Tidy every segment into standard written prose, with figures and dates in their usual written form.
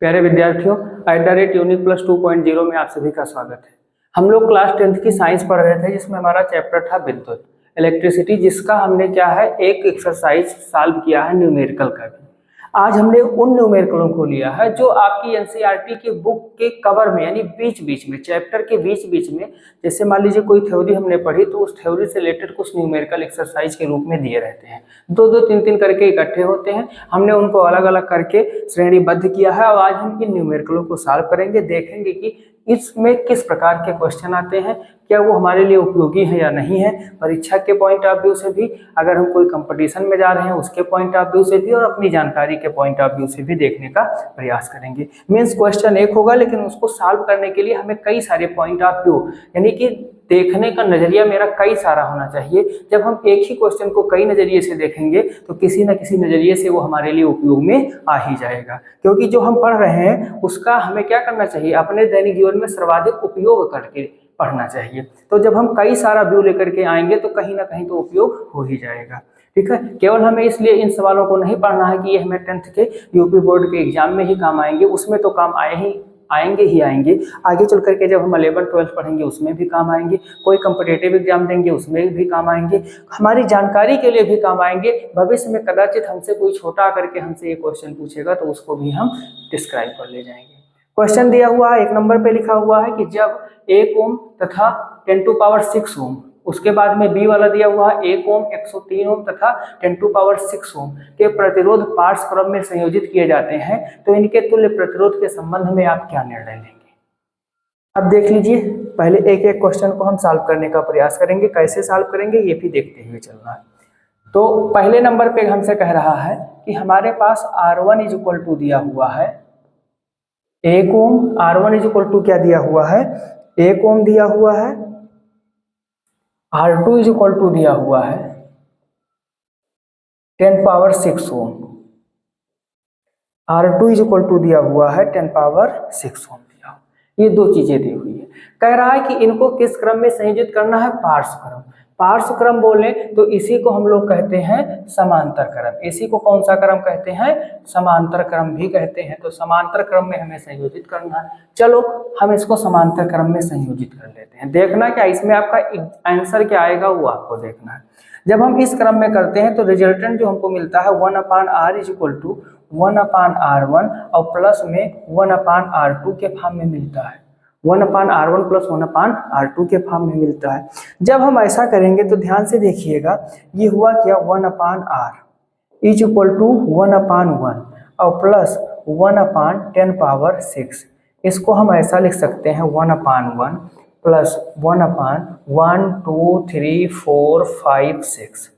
प्यारे विद्यार्थियों, @Unique Plus 2.0 में आप सभी का स्वागत है। हम लोग क्लास 10th की साइंस पढ़ रहे थे, जिसमें हमारा चैप्टर था विद्युत इलेक्ट्रिसिटी, जिसका हमने क्या है एक एक्सरसाइज सॉल्व किया है न्यूमेरिकल का भी। आज हमने उन न्यूमेरिकलों को लिया है जो आपकी एनसीईआरटी की बुक के कवर में, यानी बीच बीच में, चैप्टर के बीच बीच में, जैसे मान लीजिए कोई थ्योरी हमने पढ़ी तो उस थ्योरी से रिलेटेड कुछ न्यूमेरिकल एक्सरसाइज के रूप में दिए रहते हैं। दो दो तीन तीन करके इकट्ठे होते हैं। हमने उनको अलग अलग करके श्रेणीबद्ध किया है और आज हम इन न्यूमेरिकलों को सॉल्व करेंगे, देखेंगे कि इसमें किस प्रकार के क्वेश्चन आते हैं, क्या वो हमारे लिए उपयोगी है या नहीं है, परीक्षा के पॉइंट ऑफ व्यू से भी, अगर हम कोई कंपटीशन में जा रहे हैं उसके पॉइंट ऑफ व्यू से भी, और अपनी जानकारी के पॉइंट ऑफ व्यू से भी देखने का प्रयास करेंगे। मीन्स क्वेश्चन एक होगा, लेकिन उसको सॉल्व करने के लिए हमें कई सारे पॉइंट ऑफ व्यू, यानी कि देखने का नजरिया मेरा कई सारा होना चाहिए। जब हम एक ही क्वेश्चन को कई नजरिए से देखेंगे तो किसी न किसी नजरिए से वो हमारे लिए उपयोग में आ ही जाएगा, क्योंकि जो हम पढ़ रहे हैं उसका हमें क्या करना चाहिए, अपने दैनिक जीवन में सर्वाधिक उपयोग करके पढ़ना चाहिए। तो जब हम कई सारा व्यू लेकर के आएंगे तो कहीं ना कहीं तो उपयोग हो ही जाएगा। ठीक है, केवल हमें इसलिए इन सवालों को नहीं पढ़ना है कि ये हमें 10th के यूपी बोर्ड के एग्जाम में ही काम आएंगे, उसमें तो काम आएंगे ही आएंगे। आगे चल करके जब हम 11th-12th पढ़ेंगे उसमें भी काम आएंगे, कोई कम्पिटेटिव एग्जाम देंगे उसमें भी काम आएंगे, हमारी जानकारी के लिए भी काम आएंगे। भविष्य में कदाचित हमसे कोई छोटा करके हमसे ये क्वेश्चन पूछेगा तो उसको भी हम डिस्क्राइब कर ले जाएंगे। क्वेश्चन दिया हुआ है, 1 नंबर पे लिखा हुआ है कि जब 1 ओम तथा 10⁶ ओम, उसके बाद में बी वाला दिया हुआ है 1 ओम, 103 ओम तथा 10⁶ ओम के प्रतिरोध पार्श्व क्रम में संयोजित किए जाते हैं, तो इनके तुल्य प्रतिरोध के संबंध में आप क्या निर्णय लेंगे। अब देख लीजिए, पहले एक एक क्वेश्चन को हम सॉल्व करने का प्रयास करेंगे। कैसे सॉल्व करेंगे ये भी देखते हुए चलना है। तो पहले नंबर पे हमसे कह रहा है कि हमारे पास R1 इक्वल टू दिया हुआ है 1 ओम, R1 इक्वल टू क्या दिया हुआ है 1 ओम दिया हुआ है, R2 इक्वल टू दिया हुआ है 10⁶ ओम, R2 इक्वल टू दिया हुआ है 10⁶ ओम दिया। ये दो चीजें दी हुई है। कह रहा है कि इनको किस क्रम में संयोजित करना है, पार्श्व क्रम। पार्श्व क्रम बोले तो इसी को हम लोग कहते हैं समांतर क्रम। इसी को कौन सा क्रम कहते हैं, समांतर क्रम भी कहते हैं। तो समांतर क्रम में हमें संयोजित करना है। चलो हम इसको समांतर क्रम में संयोजित कर लेते हैं। देखना क्या इसमें आपका आंसर क्या आएगा वो आपको देखना है। जब हम इस क्रम में करते हैं तो रिजल्टेंट जो हमको मिलता है 1/r इक्वल टू 1/r1 और प्लस में 1/r2 के फॉर्म में मिलता है। 1/r1 प्लस 1/r2 के फॉर्म में मिलता है। जब हम ऐसा करेंगे तो ध्यान से देखिएगा, ये हुआ क्या 1/r इज इक्वल टू 1/1 और प्लस 1/10⁻⁶। इसको हम ऐसा लिख सकते हैं 1/1 प्लस 1/1 2 3 4 5 6।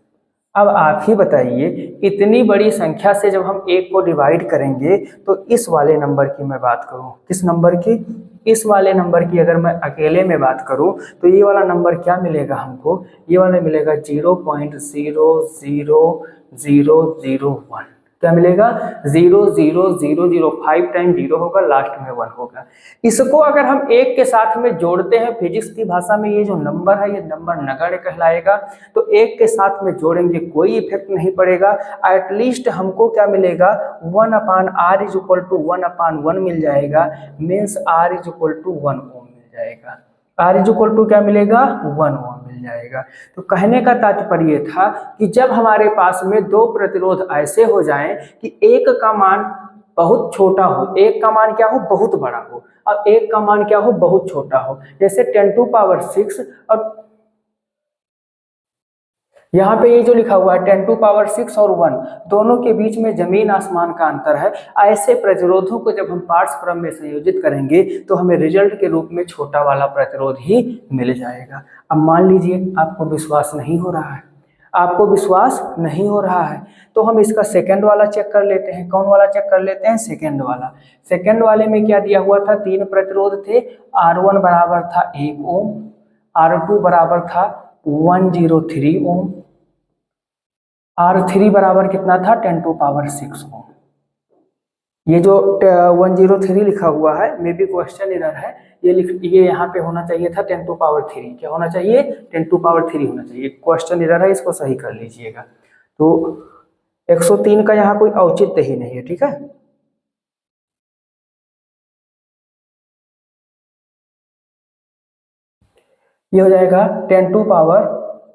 अब आप ही बताइए, इतनी बड़ी संख्या से जब हम एक को डिवाइड करेंगे तो इस वाले नंबर की मैं बात करूं, किस नंबर की, इस वाले नंबर की अगर मैं अकेले में बात करूं तो ये वाला नंबर क्या मिलेगा हमको, ये वाला मिलेगा 0.00001। क्या मिलेगा 00005 टाइम 0 होगा, लास्ट में 1 होगा। इसको अगर हम एक के साथ में जोड़ते हैं, फिजिक्स की भाषा में ये जो नंबर है ये नंबर नगण्य कहलाएगा। तो एक के साथ में जोड़ेंगे कोई इफेक्ट नहीं पड़ेगा। एटलीस्ट हमको क्या मिलेगा 1/r इज इक्वल टू 1/1 मिल जाएगा। Means r is equal to 1 ohm मिल जाएगा। r इज इक्वल टू क्या मिलेगा 1 ओम मिल जाएगा। तो कहने का तात्पर्य था कि जब हमारे पास में दो प्रतिरोध ऐसे हो जाएं कि एक का मान बहुत छोटा हो, एक का मान क्या हो बहुत बड़ा हो, और एक का मान क्या हो बहुत छोटा हो, जैसे 10⁶ और यहाँ पे ये जो लिखा हुआ है 10⁶ और 1, दोनों के बीच में जमीन आसमान का अंतर है। ऐसे प्रतिरोधों को जब हम पार्श्व क्रम में संयोजित करेंगे तो हमें रिजल्ट के रूप में छोटा वाला प्रतिरोध ही मिल जाएगा। अब मान लीजिए आपको विश्वास नहीं हो रहा है, आपको विश्वास नहीं हो रहा है, तो हम इसका सेकंड वाला चेक कर लेते हैं। कौन वाला चेक कर लेते हैं, सेकंड वाला। सेकंड वाले में क्या दिया हुआ था, 3 प्रतिरोध थे। R1 बराबर था 1 ओम, R2 बराबर था 103 ओम, R3 बराबर कितना था 10⁶ ओम। ये जो 103 लिखा हुआ है मे बी क्वेश्चन एरर है, ये यहाँ पे होना चाहिए था 10⁻3। क्या होना चाहिए 10⁻3 होना चाहिए। क्वेश्चन एरर है, इसको सही कर लीजिएगा। तो 103 का यहाँ कोई औचित्य ही नहीं है। ठीक है, ये हो जाएगा 10 टू पावर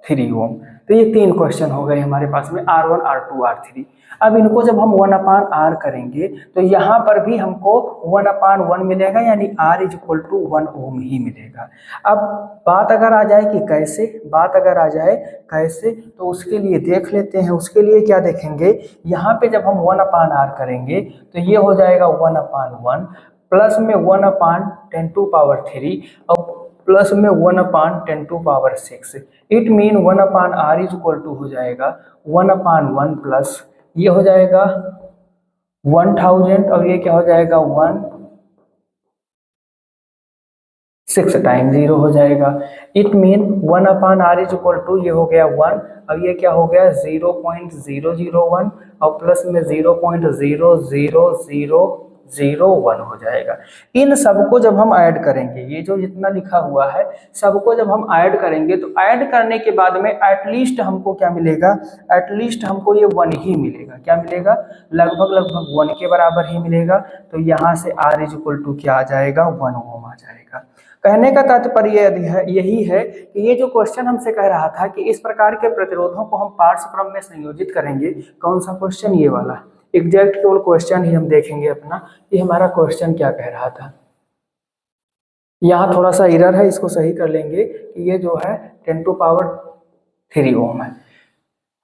3 ओम। तो ये 3 क्वेश्चन हो गए हमारे पास में R1, R2, R3। अब इनको जब हम 1/R करेंगे तो यहाँ पर भी हमको 1/1 मिलेगा, यानी R इज इक्वल टू 1 ओम ही मिलेगा। अब बात अगर आ जाए कि कैसे, तो उसके लिए देख लेते हैं। उसके लिए क्या देखेंगे, यहाँ पे जब हम 1/R करेंगे तो ये हो जाएगा 1/1 प्लस में 1/10 टू पावर 3 और प्लस में 1/10 to power 6। It mean 1/R is equal to हो जाएगा 1/1 प्लस ये हो जाएगा 1000 और ये क्या हो जाएगा 1 6 टाइम 0 हो जाएगा। It mean 1/R is equal to ये हो गया 1 अब ये क्या हो गया 0.001 और प्लस में 0.00001 हो जाएगा। इन सबको जब हम ऐड करेंगे, ये जो जितना लिखा हुआ है सबको जब हम ऐड करेंगे तो ऐड करने के बाद में एटलीस्ट हमको क्या मिलेगा, एटलीस्ट हमको ये 1 ही मिलेगा। क्या मिलेगा, लगभग 1 के बराबर ही मिलेगा। तो यहाँ से R इज इक्वल टू क्या आ जाएगा 1 ओम आ जाएगा। कहने का तात्पर्य यही है कि ये जो क्वेश्चन हमसे कह रहा था कि इस प्रकार के प्रतिरोधों को हम पार्श्व क्रम में संयोजित करेंगे, कौन सा क्वेश्चन, ये वाला एग्जैक्ट केवल क्वेश्चन ही हम देखेंगे अपना कि हमारा क्वेश्चन क्या कह रहा था। यहाँ थोड़ा सा एरर है, इसको सही कर लेंगे कि ये जो है 10 टू पावर 3 ओम है।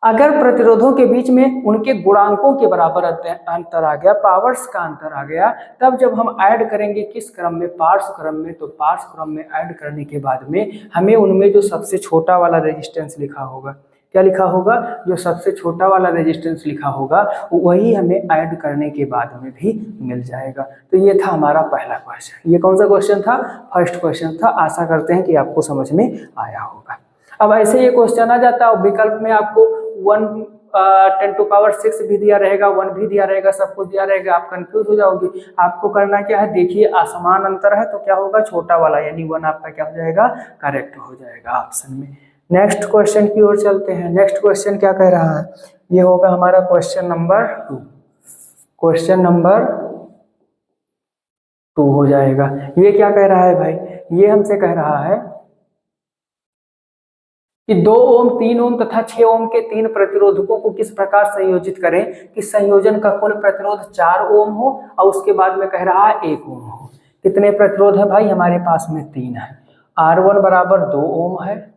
अगर प्रतिरोधों के बीच में उनके गुणांकों के बराबर अंतर आ गया, पावर्स का अंतर आ गया, तब जब हम ऐड करेंगे किस क्रम में, पार्श्व क्रम में, तो पार्श्व क्रम में ऐड करने के बाद में हमें उनमें जो सबसे छोटा वाला रेजिस्टेंस लिखा होगा, क्या लिखा होगा, जो सबसे छोटा वाला रेजिस्टेंस लिखा होगा वही हमें ऐड करने के बाद में भी मिल जाएगा। तो ये था हमारा पहला क्वेश्चन। ये कौन सा क्वेश्चन था, फर्स्ट क्वेश्चन था। आशा करते हैं कि आपको समझ में आया होगा। अब ऐसे ये क्वेश्चन आ जाता है, विकल्प में आपको 10 टू पावर 6 भी दिया रहेगा, 1 भी दिया रहेगा, सब कुछ दिया रहेगा, आप कंफ्यूज हो जाओगे। आपको करना क्या है, देखिए असमान अंतर है तो क्या होगा, छोटा वाला यानी 1 आपका क्या हो जाएगा, करेक्ट हो जाएगा ऑप्शन में। नेक्स्ट क्वेश्चन की ओर चलते हैं। नेक्स्ट क्वेश्चन क्या कह रहा है, ये होगा हमारा क्वेश्चन नंबर 2। क्वेश्चन नंबर 2 हो जाएगा। ये क्या कह रहा है भाई, ये हमसे कह रहा है कि 2 ओम, 3 ओम तथा 6 ओम के 3 प्रतिरोधकों को किस प्रकार संयोजित करें कि संयोजन का कुल प्रतिरोध 4 ओम हो और उसके बाद में कह रहा है 1 ओम हो। कितने प्रतिरोध है भाई, हमारे पास में 3 है। R1 बराबर 2 ओम है,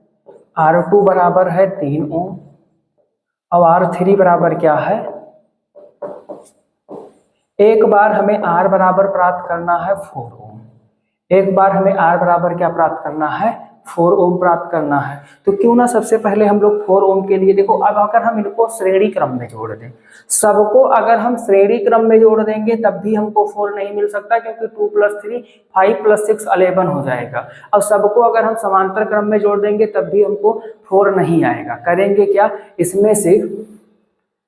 R2 बराबर है 3 ओम और R3 बराबर क्या है, एक बार हमें R बराबर प्राप्त करना है 4 ओम, एक बार हमें R बराबर क्या प्राप्त करना है, 4 ओम प्राप्त करना है। तो क्यों ना सबसे पहले हम लोग 4 ओम के लिए, देखो अब अगर हम इनको श्रेणी क्रम में जोड़ दें, सबको अगर हम श्रेणी क्रम में जोड़ देंगे तब भी हमको 4 नहीं मिल सकता, क्योंकि 2 + 3 5 + 6 11 हो जाएगा। और सबको अगर हम समांतर क्रम में जोड़ देंगे तब भी हमको 4 नहीं आएगा। करेंगे क्या, इसमें से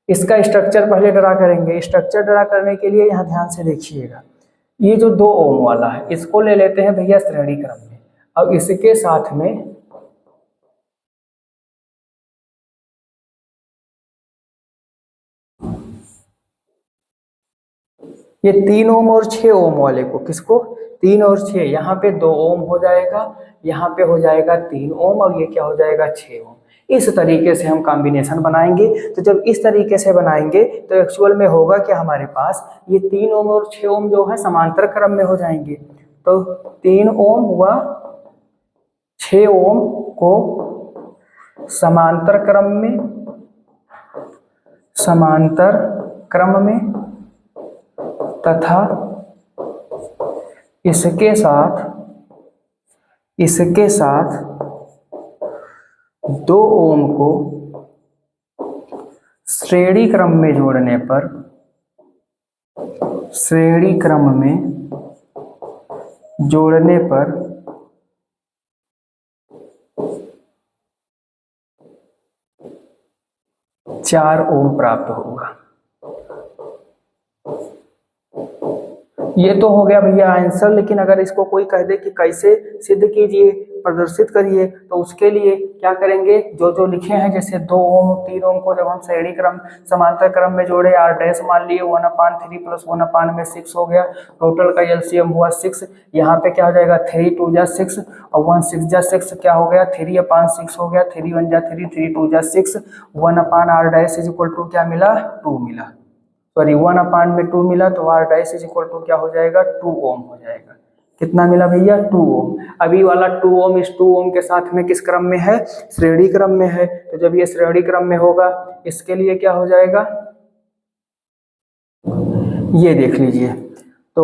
इसका स्ट्रक्चर पहले ड्रा करेंगे। स्ट्रक्चर ड्रा करने के लिए यहाँ ध्यान से देखिएगा, ये जो 2 ओम वाला है इसको ले लेते हैं भैया श्रेणी क्रम में, अब इसके साथ में ये 3 ओम और 6 ओम वाले को, किसको, 3 और 6, यहाँ पे 2 ओम हो जाएगा, यहाँ पे हो जाएगा 3 ओम और ये क्या हो जाएगा 6 ओम। इस तरीके से हम कॉम्बिनेशन बनाएंगे। तो जब इस तरीके से बनाएंगे तो एक्चुअल में होगा कि हमारे पास ये 3 ओम और 6 ओम जो है समांतर क्रम में हो जाएंगे। तो 3 ओम व 6 ओम को समांतर क्रम में तथा इसके साथ 2 ओम को श्रेणी क्रम में जोड़ने पर 4 ओम प्राप्त होगा। ये तो हो गया भैया आंसर। लेकिन अगर इसको कोई कह दे कि कैसे सिद्ध कीजिए, प्रदर्शित करिए। तो उसके लिए क्या करेंगे, जो जो लिखे हैं जैसे 2 ओम 3 ओम को जब हम श्रेणी क्रम समांतर क्रम में जोड़े, R डैश मान लिए 1/3 प्लस 1/6 हो गया, टोटल का एलसीएम हुआ 6। यहाँ पे क्या हो जाएगा 3 2 जा 6 और 1 6 जा 6 क्या हो गया 3/6 हो गया, 3 1 जा 3 3 2 जा 6 1/R dash is equal to क्या मिला 2 मिला, सॉरी 1/2 मिला, तो R dash is equal to क्या हो जाएगा 2 ओम हो जाएगा। कितना मिला भैया 2 ओम। अभी वाला 2 ओम इस 2 ओम के साथ में किस क्रम में है, श्रेणी क्रम में है। तो जब ये श्रेणी क्रम में होगा इसके लिए क्या हो जाएगा, ये देख लीजिए, तो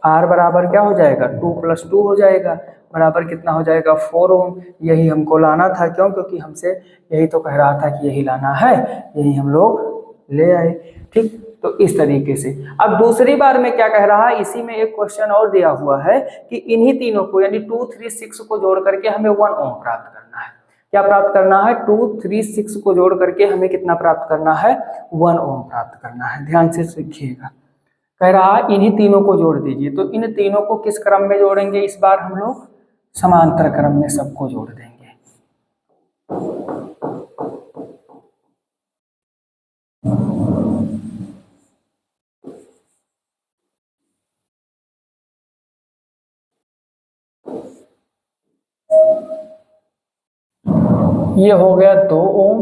R बराबर क्या हो जाएगा 2 + 2 हो जाएगा, बराबर कितना हो जाएगा 4 ओम। यही हमको लाना था, क्यों, क्योंकि हमसे यही तो कह रहा था कि यही लाना है, यही हम लोग ले आए। ठीक, तो इस तरीके से। अब दूसरी बार में क्या कह रहा है, इसी में एक क्वेश्चन और दिया हुआ है कि इन्हीं तीनों को यानी 2 3 6 को जोड़ करके हमें 1 ओम प्राप्त करना है। क्या प्राप्त करना है, 2 3 6 को जोड़ करके हमें कितना प्राप्त करना है 1 ओम प्राप्त करना है। ध्यान से सीखिएगा, कह रहा है इन्हीं तीनों को जोड़ दीजिए। तो इन तीनों को किस क्रम में जोड़ेंगे, इस बार हम लोग समांतर क्रम में सबको जोड़ देंगे। ये हो गया 2 ओम,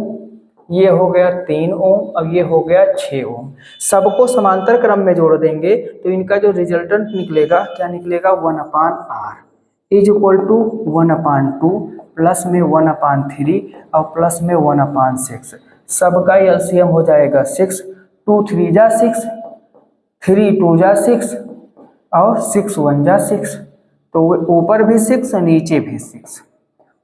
ये हो गया 3 ओम, अब ये हो गया 6 ओम। सबको समांतर क्रम में जोड़ देंगे तो इनका जो रिजल्टेंट निकलेगा क्या निकलेगा 1/R is equal to 1/2 plus में 1/3 और प्लस में 1/6। सबका एलसीएम हो जाएगा 6, 2 3 जा 6, 3 2 जा 6 और 6 1 जा 6। तो ऊपर भी 6 नीचे भी 6,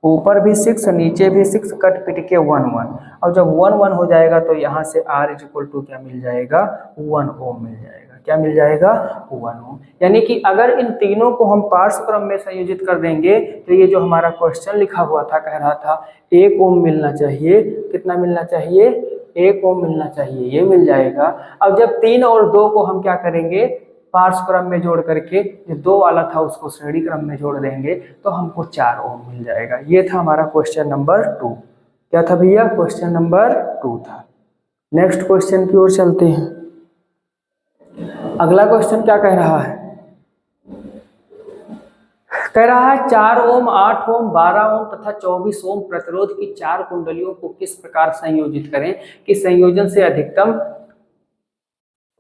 ऊपर भी 6 नीचे भी 6, कट पिट के 1 1। और जब 1 1 हो जाएगा तो यहाँ से R इज इक्वल टू क्या मिल जाएगा 1 ओम मिल जाएगा। क्या मिल जाएगा 1 ओम। यानी कि अगर इन तीनों को हम पार्श्व क्रम में संयोजित कर देंगे तो ये जो हमारा क्वेश्चन लिखा हुआ था कह रहा था 1 ओम मिलना चाहिए, कितना मिलना चाहिए 1 ओम मिलना चाहिए, ये मिल जाएगा। अब जब 3 और 2 को हम क्या करेंगे पार्श्व क्रम में जोड़ करके जो 2 वाला था उसको श्रेणी क्रम में जोड़ देंगे तो हमको 4 ओम मिल जाएगा। ये था हमारा क्वेश्चन नंबर 2। क्या था भैया, क्वेश्चन नंबर 2 था। नेक्स्ट क्वेश्चन की ओर चलते हैं। अगला क्वेश्चन क्या कह रहा है, कह रहा है 4 ओम 8 ओम 12 ओम तथा 24 ओम प्रतिरोध की 4 कुंडलियों को किस प्रकार संयोजित करें कि संयोजन से अधिकतम,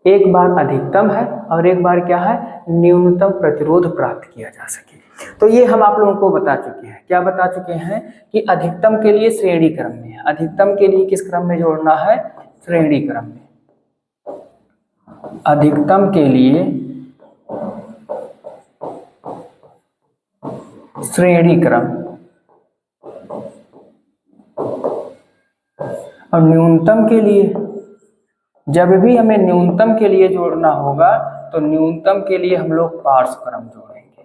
एक बार अधिकतम है और एक बार क्या है न्यूनतम प्रतिरोध प्राप्त किया जा सके। तो ये हम आप लोगों को बता चुके हैं, क्या बता चुके हैं कि अधिकतम के लिए श्रेणी क्रम में, अधिकतम के लिए किस क्रम में जोड़ना है श्रेणी क्रम में, अधिकतम के लिए श्रेणी क्रम और न्यूनतम के लिए, जब भी हमें न्यूनतम के लिए जोड़ना होगा तो न्यूनतम के लिए हम लोग पार्श्व क्रम जोड़ेंगे।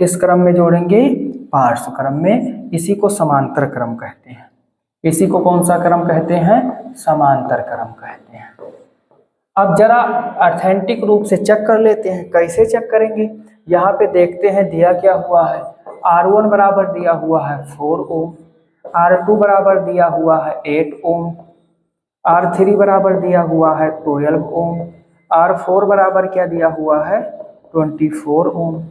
किस क्रम में जोड़ेंगे पार्श्व क्रम में, इसी को समांतर क्रम कहते हैं। इसी को कौन सा क्रम कहते हैं समांतर क्रम कहते हैं। अब जरा ऑथेंटिक रूप से चेक कर लेते हैं, कैसे चेक करेंगे। यहाँ पे देखते हैं दिया क्या हुआ है, R1 बराबर दिया हुआ है 4 ओम, R2 बराबर दिया हुआ है 8 ओम, R3 बराबर दिया हुआ है 12 ओम, R4 बराबर क्या दिया हुआ है 24 ओम।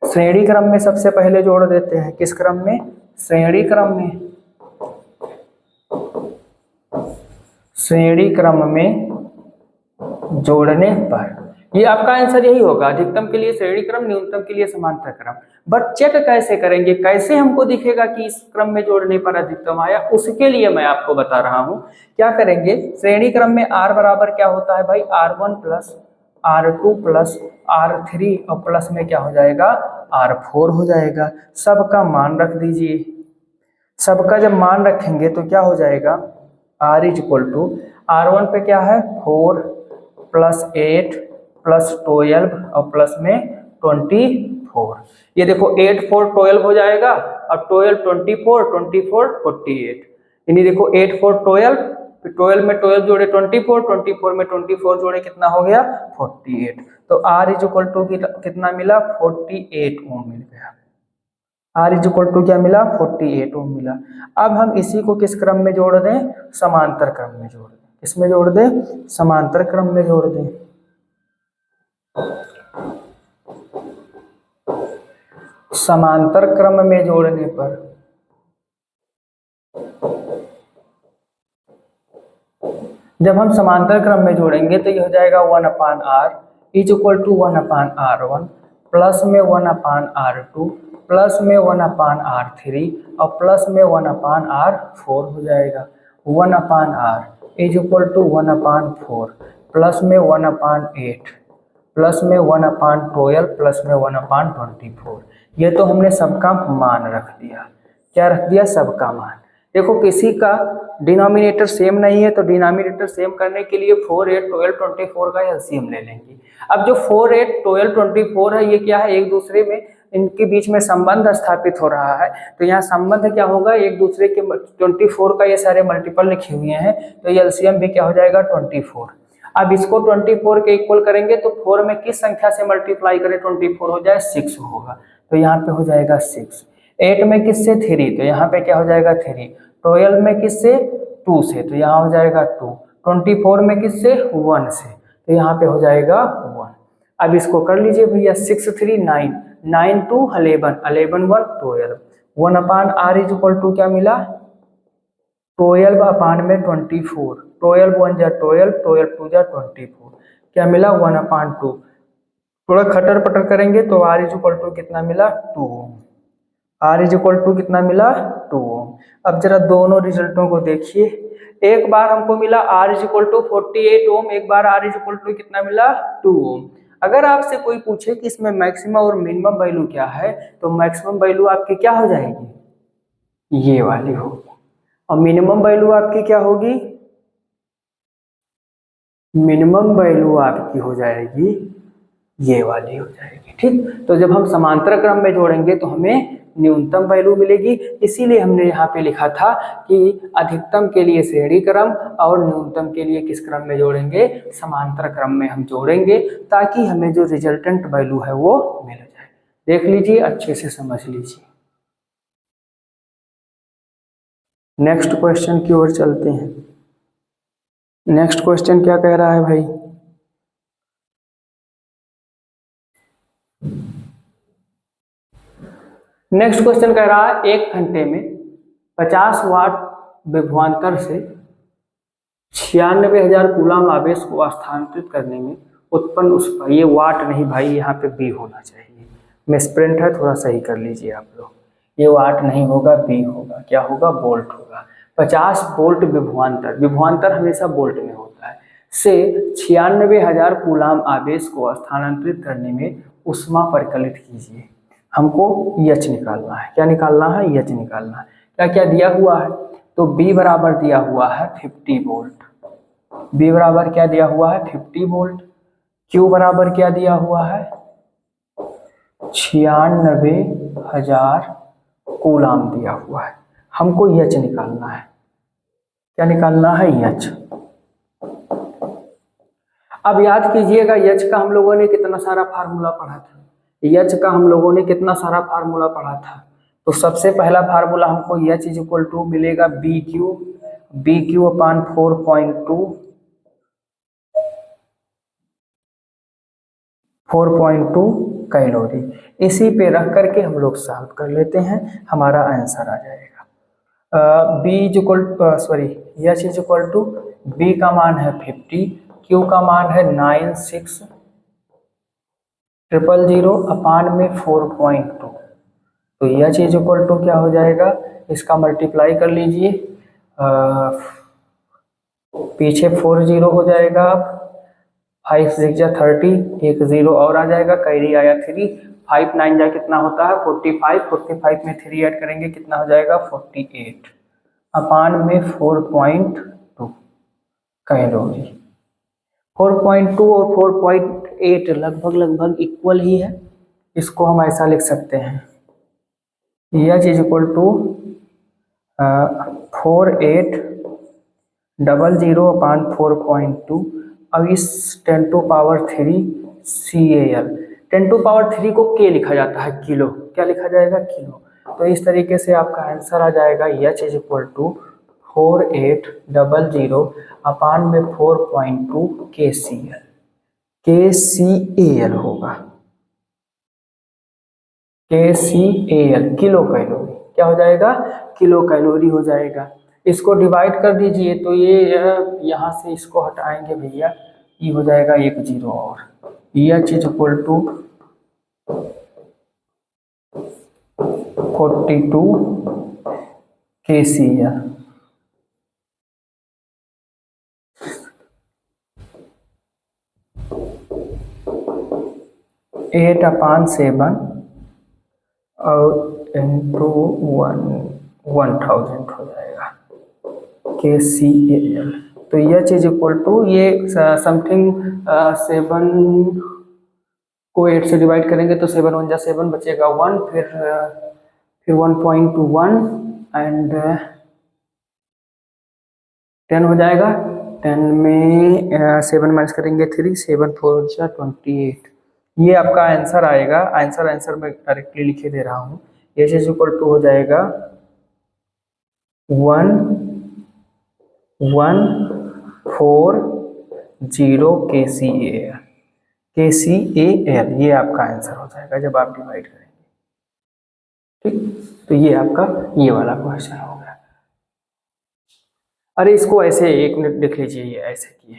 श्रेणी क्रम में सबसे पहले जोड़ देते हैं, किस क्रम में श्रेणी क्रम में, श्रेणी क्रम में जोड़ने पर ये आपका आंसर यही होगा, अधिकतम के लिए श्रेणी क्रम, न्यूनतम के लिए समांतर क्रम। बट चेक कैसे करेंगे, कैसे हमको दिखेगा कि इस क्रम में जोड़ने पर अधिकतम आया, उसके लिए मैं आपको बता रहा हूं। क्या करेंगे, श्रेणी क्रम में R बराबर क्या होता है भाई R1 plus R2 plus R3 और प्लस में क्या हो जाएगा R4 हो जाएगा। सबका मान रख दीजिए, सबका जब मान रखेंगे तो क्या हो जाएगा R is equal to R1 पे क्या है 4 प्लस 8 प्लस 12 और प्लस में 24। ये देखो 8 4 12 हो जाएगा और 12 24 24 48। यानी देखो 8 4 12, 12 में 12 जोड़े 24, 24 में 24 जोड़े कितना हो गया 48। तो R इज इक्वल टू कितना मिला 48 ओम मिल गया। R इज इक्वल टू क्या मिला 48 ओम मिला। अब हम इसी को किस क्रम में जोड़ दें, समांतर क्रम में जोड़ दें। किसमें जोड़ दें, समांतर क्रम में जोड़ दें। समांतर क्रम में जोड़ने पर जब हम समांतर क्रम में जोड़ेंगे तो ये हो जाएगा 1/r is equal to 1/r1 plus में 1/r2 प्लस में 1/r3 और प्लस में 1/r4 हो जाएगा। 1/r is equal to 1/4 plus में 1/8 प्लस में 1/12 प्लस में 1/24। ये तो हमने सबका मान रख दिया। क्या रख दिया, सबका मान। देखो किसी का डिनोमिनेटर सेम नहीं है तो डिनोमिनेटर सेम करने के लिए 4, 8, 12, 24 का एलसीएम ले लेंगे। अब जो 4, 8, 12, 24 है ये क्या है, एक दूसरे में इनके बीच में संबंध स्थापित हो रहा है। तो यहाँ संबंध क्या होगा, एक दूसरे के 24 का ये सारे मल्टीपल लिखे हुए हैं तो ये एलसीएम भी क्या हो जाएगा 24। अब इसको 24 के इक्वल करेंगे तो 4 में किस संख्या से मल्टीप्लाई करें 24 हो जाए 6 होगा तो यहाँ पे हो जाएगा 6। 8 में किससे 3 तो यहाँ पे क्या हो जाएगा 3। 12 में किससे 2 से तो यहाँ हो जाएगा 2। 24 में किससे 1 से तो यहाँ पे हो जाएगा 1। अब इसको कर लीजिए भैया 6, 3, 9, 9, 2, 11, 11, 1, 12। 1/r इज इक्वल टू क्या मिला 12/24। 12 1 जा 12, 12 2 जा 24 क्या मिला 1/2। थोड़ा खटर पटर करेंगे तो r इज इक्वल टू कितना मिला 2 ओम। R इज इक्वल टू कितना मिला 2 ओम। अब जरा दोनों रिजल्टों को देखिए। एक बार हमको मिला R इज इक्वल टू 48 ओम, एक बार R इज इक्वल टू कितना मिला 2 ओम। अगर आपसे कोई पूछे कि इसमें मैक्सिमम और मिनिमम वैल्यू क्या है तो मैक्सिमम वैल्यू आपकी क्या हो जाएगी, ये वाली होगी, और मिनिमम वैल्यू आपकी क्या होगी, मिनिमम वैल्यू आपकी हो जाएगी ये वाली हो जाएगी। ठीक, तो जब हम समांतर क्रम में जोड़ेंगे तो हमें न्यूनतम वैल्यू मिलेगी। इसीलिए हमने यहाँ पे लिखा था कि अधिकतम के लिए श्रेणी क्रम और न्यूनतम के लिए किस क्रम में जोड़ेंगे, समांतर क्रम में हम जोड़ेंगे ताकि हमें जो रिजल्टेंट वैल्यू है वो मिल जाए। देख लीजिए, अच्छे से समझ लीजिए। नेक्स्ट क्वेश्चन की ओर चलते हैं। नेक्स्ट क्वेश्चन क्या कह रहा है भाई, नेक्स्ट क्वेश्चन कह रहा है 1 घंटे में 50 वाट विभवांतर से 96,000 कूलम आवेश को स्थानांतरित करने में उत्पन्न उस पर, ये वाट नहीं भाई, यहाँ पे बी होना चाहिए, मिसप्रिंट है, थोड़ा सही कर लीजिए आप लोग। ये वाट नहीं होगा, बी होगा, क्या होगा, वोल्ट होगा। 50 वोल्ट विभवांतर, विभवांतर हमेशा वोल्ट में होता है, से 96,000 कूलम आवेश को स्थानांतरित करने में ऊष्मा परिकलित कीजिए। हमको यच निकालना है। क्या निकालना है, यच निकालना है। क्या क्या दिया हुआ है, तो B बराबर दिया हुआ है 50 वोल्ट। B बराबर क्या दिया हुआ है 50 वोल्ट। Q बराबर क्या दिया हुआ है 96,000 कूलम दिया हुआ है। हमको यच निकालना है। क्या निकालना है, यच। अब याद कीजिएगा यच का हम लोगों ने कितना सारा फार्मूला पढ़ा था, यच का हम लोगों ने कितना सारा फार्मूला पढ़ा था। तो सबसे पहला फार्मूला हमको यच इज इक्वल टू मिलेगा बी क्यू अपान 4.2 कैलोरी। इसी पे रख करके हम लोग सॉल्व कर लेते हैं, हमारा आंसर आ जाएगा। B is equal H is equal to B का मान है 50, क्यू का मान है 96,000 अपान में 4.2। तो यह चीज इक्वल टू क्या हो जाएगा, इसका मल्टीप्लाई कर लीजिए, पीछे 40 हो जाएगा, 5 6 जा 30, एक 0 और आ जाएगा, कैरी आया 3, 5 9 जा कितना होता है 45, 45 में 3 ऐड करेंगे कितना हो जाएगा 48 अपान में 4.2 कैलोरी। 4.2 और 4.8 लगभग इक्वल ही है। इसको हम ऐसा लिख सकते हैं, H is equal to 4800 upon 4.2। अब इस 10 to power 3 CAL, 10 to power 3 को के लिखा जाता है किलो, क्या लिखा जाएगा किलो। तो इस तरीके से आपका आंसर आ जाएगा H इज इक्वल टू 4800 अपान में 4.2 KCl। KCAL होगा, KCAL किलो कैलोरी, क्या हो जाएगा, किलो कैलोरी हो जाएगा। इसको डिवाइड कर दीजिए तो ये यहाँ से इसको हटाएंगे भैया, ये हो जाएगा एक जीरो और H is equal to 42 KCl। 8/7 और इंटू 1000 हो जाएगा KCAL। तो H इज इक्वल टू ये समथिंग 7 को 8 से डिवाइड करेंगे तो 7 1 जा 7 बचेगा 1, फिर 1.1 एंड 10 हो जाएगा। 10 में 7 माइनस करेंगे 3, 7 4 जा 28। ये आपका आंसर आएगा। आंसर मैं डायरेक्टली लिखे दे रहा हूँ। H इज इक्वल टू हो जाएगा 1140 KCAL। KCAL ये आपका आंसर हो जाएगा जब आप डिवाइड करेंगे। ठीक, तो ये आपका ये वाला क्वेश्चन हो गया। अरे इसको ऐसे 1 मिनट देख लीजिए, ये ऐसे किए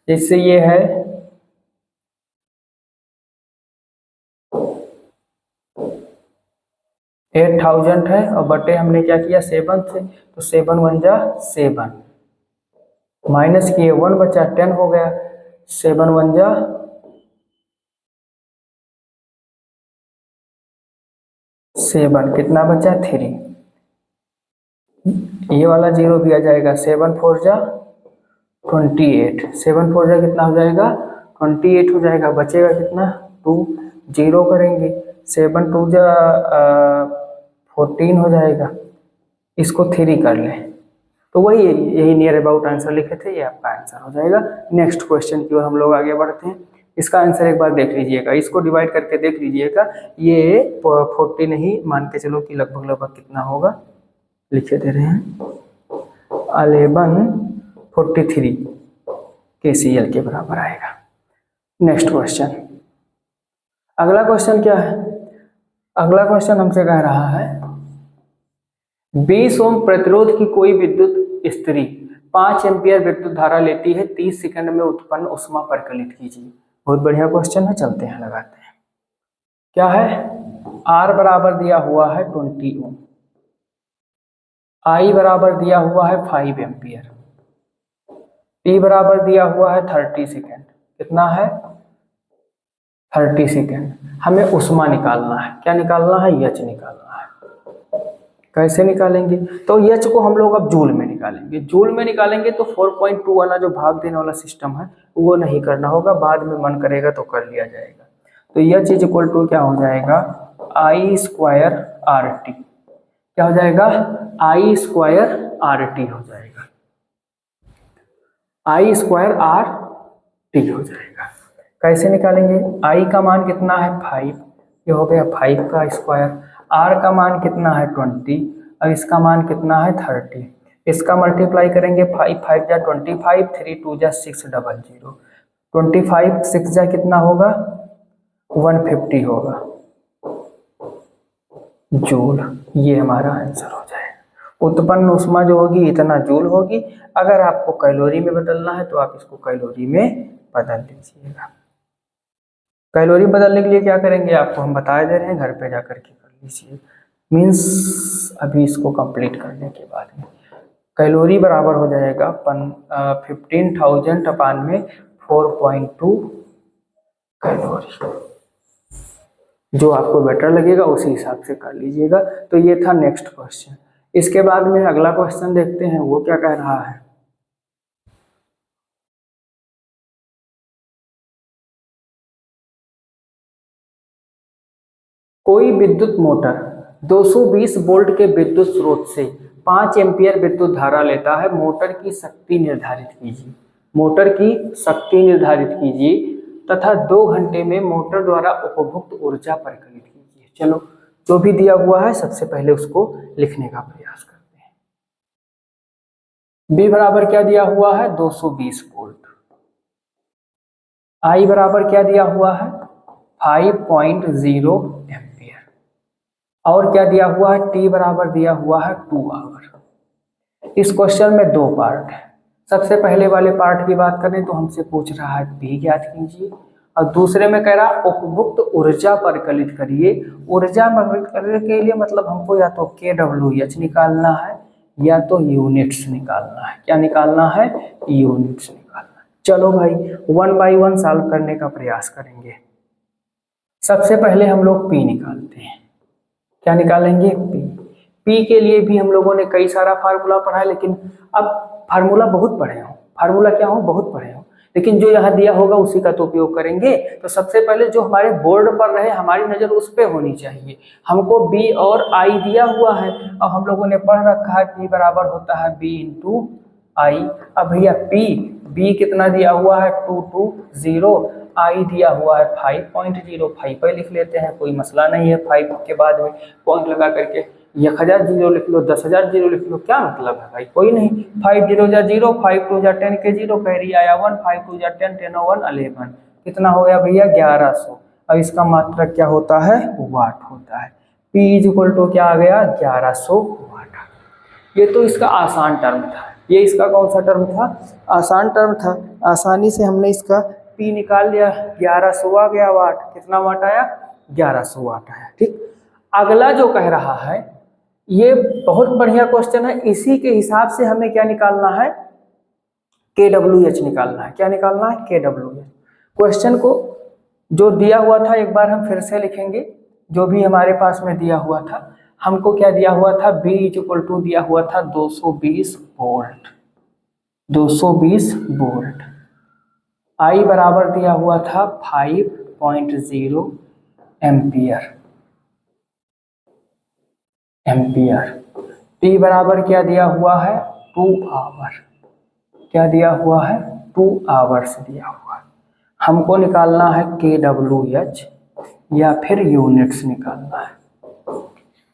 जैसे ये है 8000 है और बटे हमने क्या किया 7 से, तो 7 1 जा 7 माइनस किए 1 बचा 10 हो गया। 7 1 जा 7 कितना बचा 3, ये वाला 0 भी आ जाएगा। 7 4 जा 28, 7 4 जा कितना हो जाएगा 28 हो जाएगा। बचेगा कितना 2, 0 करेंगे 7 2 जा 14 हो जाएगा। इसको 3 कर लें तो वही यही नियर अबाउट आंसर लिखे थे, ये आपका आंसर हो जाएगा। नेक्स्ट क्वेश्चन की ओर हम लोग आगे बढ़ते हैं। इसका आंसर एक बार देख लीजिएगा, इसको डिवाइड करके देख लीजिएगा। ये 40 नहीं मान के चलो कि लगभग कितना होगा, लिखे दे रहे हैं 1143 KCL के बराबर आएगा। नेक्स्ट क्वेश्चन, अगला क्वेश्चन क्या है? अगला क्वेश्चन हमसे कह रहा है 20 ओम प्रतिरोध की कोई विद्युत स्त्री 5 एम्पियर विद्युत धारा लेती है, 30 सेकंड में उत्पन्न ऊष्मा परिकलित कीजिए। बहुत बढ़िया क्वेश्चन है, चलते हैं लगाते हैं। क्या है, R बराबर दिया हुआ है 20 ओम, I बराबर दिया हुआ है 5 एम्पियर, T बराबर दिया हुआ है 30 सेकंड। कितना है 30 सेकंड। हमें ऊष्मा निकालना है। क्या निकालना है, H निकालना है। कैसे निकालेंगे, तो H को हम लोग अब जूल में निकालेंगे। जूल में निकालेंगे तो 4.2 वाला जो भाग देने वाला सिस्टम है वो नहीं करना होगा, बाद में मन करेगा तो कर लिया जाएगा। तो H इज इक्वल टू क्या हो जाएगा I स्क्वायर RT। क्या हो जाएगा I स्क्वायर RT हो जाएगा, I स्क्वायर RT हो जाएगा। कैसे निकालेंगे, I का मान कितना है 5, ये हो गया 5 का स्क्वायर। R का मान कितना है 20 और इसका मान कितना है 30। इसका मल्टीप्लाई करेंगे 5 5 जा 25, 3 2 जा 600, 25 6 जा कितना होगा 150 होगा जूल। ये हमारा आंसर हो जाएगा। उत्पन्न ऊष्मा जो होगी इतना जूल होगी। अगर आपको कैलोरी में बदलना है तो आप इसको कैलोरी में बदल लीजिएगा। कैलोरी बदलने के लिए क्या करेंगे आपको हम बता दे रहे हैं, घर पे जाकर के कर लीजिए। मीन्स अभी इसको कंप्लीट करने के बाद में कैलोरी बराबर हो जाएगा 15,000 अपान में 4.2 कैलोरी। जो आपको बेटर लगेगा उसी हिसाब से कर लीजिएगा। तो ये था नेक्स्ट क्वेश्चन। इसके बाद में अगला क्वेश्चन देखते हैं, वो क्या कह रहा है। कोई विद्युत मोटर 220 वोल्ट के विद्युत स्रोत से 5 एम्पियर विद्युत धारा लेता है। मोटर की शक्ति निर्धारित कीजिए। मोटर की शक्ति निर्धारित कीजिए तथा 2 घंटे में मोटर द्वारा उपभुक्त ऊर्जा परिकलित कीजिए। चलो जो भी दिया हुआ है सबसे पहले उसको लिखने का प्रयास करते हैं। बी बराबर क्या दिया हुआ है 220 वोल्ट, आई बराबर क्या दिया हुआ है 5.0 एम्पियर, और क्या दिया हुआ है टी बराबर दिया हुआ है 2 आवर। इस क्वेश्चन में 2 पार्ट है। सबसे पहले वाले पार्ट की बात करें तो हमसे पूछ रहा है पी ज्ञात कीजिए, और दूसरे में कह रहा उपयुक्त ऊर्जा परिकलित करिए। ऊर्जा परिकलित करने के लिए मतलब हमको या तो kWh निकालना है या तो यूनिट्स निकालना है। क्या निकालना है यूनिट्स निकालना है। चलो भाई 1 बाय 1 सॉल्व करने का प्रयास करेंगे। सबसे पहले हम लोग पी निकालते हैं। क्या निकालेंगे पी के लिए भी हम लोगों ने कई सारा फार्मूला पढ़ा है, लेकिन अब फार्मूला बहुत पढ़े हो, फार्मूला क्या हो बहुत पढ़े हो, लेकिन जो यहाँ दिया होगा उसी का तो उपयोग करेंगे। तो सबसे पहले जो हमारे बोर्ड पर रहे हमारी नज़र उस पर होनी चाहिए। हमको बी और आई दिया हुआ है और हम लोगों ने पढ़ रखा है पी बराबर होता है बी इंटू आई। अब भैया बी कितना दिया हुआ है 220, आई दिया हुआ है 5.0, 5 पे लिख लेते हैं, कोई मसला नहीं है। 5 के बाद में पॉइंट लगा करके 1000 जीरो लिख लो, 10,000 जीरो लिख लो, क्या मतलब है भाई कोई नहीं। 5 0 जा 0, 5 2 जा 10 के 0, कैरी आया 1, 5 2 जा 10, 10 1 11, कितना हो गया भैया 1100। अब इसका मात्रक क्या होता है वाट होता है। P इज इक्वल टू क्या आ गया 1100 वाट। ये तो इसका आसान टर्म था। ये इसका कौन सा टर्म था आसान टर्म था। आसानी से हमने इसका P निकाल लिया, 1100 आ गया वाट। कितना वाट आया 1100 वाट आया। ठीक, अगला जो कह रहा है ये बहुत बढ़िया क्वेश्चन है। इसी के हिसाब से हमें क्या निकालना है kWh निकालना है। क्या निकालना है kWh। क्वेश्चन को जो दिया हुआ था एक बार हम फिर से लिखेंगे, जो भी हमारे पास में दिया हुआ था। हमको क्या दिया हुआ था B इज इक्वल टू दिया हुआ था 220 वोल्ट, 220 वोल्ट। I बराबर दिया हुआ था 5.0 एम्पियर, T बराबर क्या दिया हुआ है 2 आवर। क्या दिया हुआ है 2 आवर्स दिया हुआ है। हमको निकालना है kWh या फिर यूनिट्स निकालना है।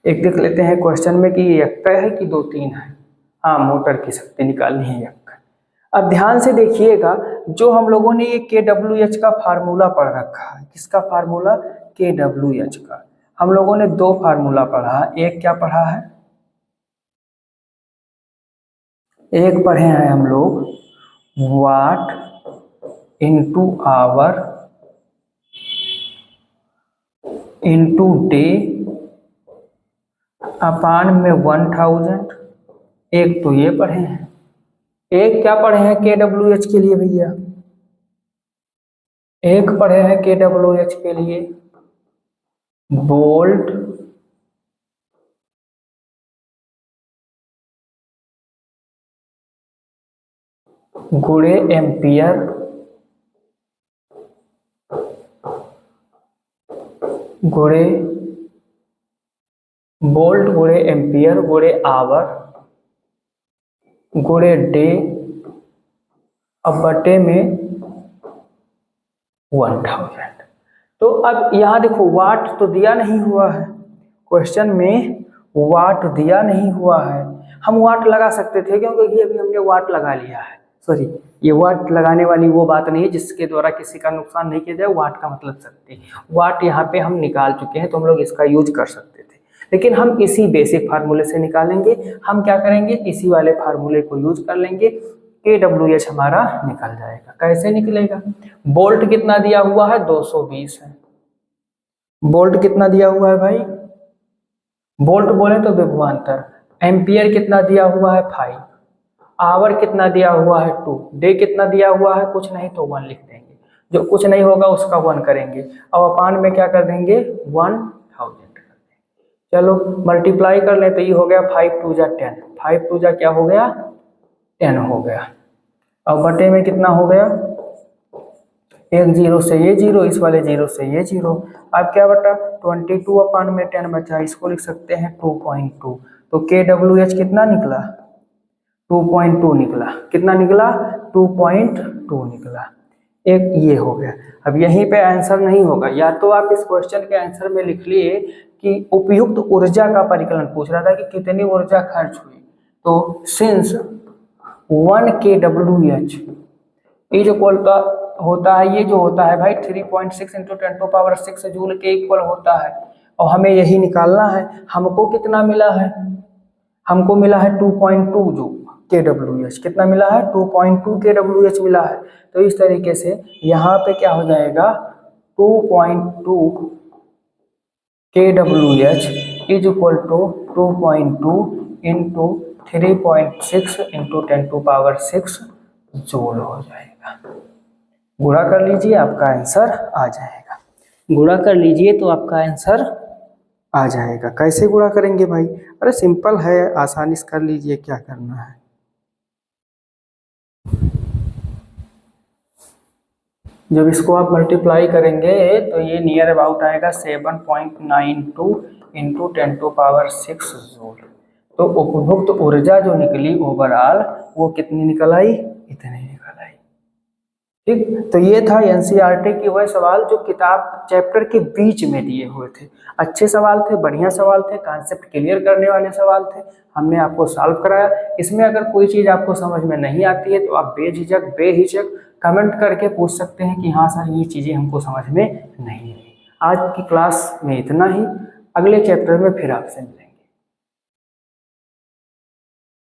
एक देख लेते हैं क्वेश्चन में कि ये एक है कि 2 3 है। हाँ, मोटर की शक्ति निकालनी है एक। अब ध्यान से देखिएगा, जो हम लोगों ने ये kWh का फार्मूला पढ़ रखा है, किसका फार्मूला kWh का। हम लोगों ने 2 फार्मूला पढ़ा है। एक क्या पढ़ा है, एक पढ़े हैं हम लोग वाट इंटू आवर इंटू डे अपान में 1000। एक तो ये पढ़े हैं, एक क्या पढ़े हैं kWh के लिए भैया, एक पढ़े हैं kWh के लिए वोल्ट गुणे एम्पियर गुणे वोल्ट गुणे एम्पियर गुणे आवर गुणे डे अब बटे में 1000। तो अब यहाँ देखो वाट तो दिया नहीं हुआ है, क्वेश्चन में वाट दिया नहीं हुआ है। हम वाट लगा सकते थे क्योंकि अभी हमने वाट लगा लिया है। सॉरी, ये वाट लगाने वाली वो बात नहीं है जिसके द्वारा किसी का नुकसान नहीं किया जाए। वाट का मतलब शक्ति, वाट यहाँ पे हम निकाल चुके हैं तो हम लोग इसका यूज कर सकते थे, लेकिन हम इसी बेसिक फार्मूले से निकालेंगे। हम क्या करेंगे इसी वाले फार्मूले को यूज कर लेंगे, kWh हमारा निकल जाएगा। कैसे निकलेगा, बोल्ट कितना दिया हुआ है 220 है। बोल्ट कितना दिया हुआ है भाई, बोल्ट बोले तो विभवांतर। एम्पियर कितना दिया हुआ है 5, आवर कितना दिया हुआ है 2, डे कितना दिया हुआ है कुछ नहीं तो 1 लिख देंगे, जो कुछ नहीं होगा उसका 1 करेंगे और अपान में क्या कर देंगे 1000 कर देंगे। चलो मल्टीप्लाई कर ले तो ये हो गया 5 2 जा 10, 5 2 जा क्या हो गया 10 हो गया। और बटे में कितना हो गया, एक जीरो से ये जीरो, इस वाले जीरो से ये जीरो। अब क्या बटा 22 अपान में 10 बचा, इसको लिख सकते हैं 2.2। तो kWh कितना निकला 2.2 निकला। कितना निकला 2.2 निकला। एक ये हो गया। अब यहीं पे आंसर नहीं होगा, या तो आप इस क्वेश्चन के आंसर में लिख लिए कि उपयुक्त ऊर्जा का परिकलन पूछ रहा था कि कितनी ऊर्जा खर्च हुई, तो सिंस 1 kWh इज इक्वल होता है, ये जो होता है भाई 3.6 इंटू 10⁻6 जूल के इक्वल होता है, और हमें यही निकालना है। हमको कितना मिला है, हमको मिला है 2.2 जूल kWh। कितना मिला है, 2.2 kWh मिला है। तो इस तरीके से यहाँ पे क्या हो जाएगा, 2.2 kWh is equal to 2.2 into 3.6 into 10⁻6 joule हो जाएगा। गुणा कर लीजिए, आपका आंसर आ जाएगा। गुणा कर लीजिए तो आपका आंसर आ जाएगा। कैसे गुणा करेंगे भाई, अरे सिंपल है, आसानी से कर लीजिए, क्या करना है। जब इसको आप मल्टीप्लाई करेंगे तो ये नियर अबाउट आएगा 7.92 इंटू 10⁻6 जूल। तो उपभोक्त ऊर्जा जो निकली ओवरऑल वो कितनी निकल आई, इतनी निकल आई। ठीक, तो ये था एनसीईआरटी की वह सवाल जो किताब चैप्टर के बीच में दिए हुए थे। अच्छे सवाल थे, बढ़िया सवाल थे, कॉन्सेप्ट क्लियर करने वाले सवाल थे, हमने आपको सॉल्व कराया। इसमें अगर कोई चीज़ आपको समझ में नहीं आती है तो आप बेहिचक कमेंट करके पूछ सकते हैं कि हाँ सर ये चीज़ें हमको समझ में नहीं आई। आज की क्लास में इतना ही, अगले चैप्टर में फिर आपसे मिलेंगे।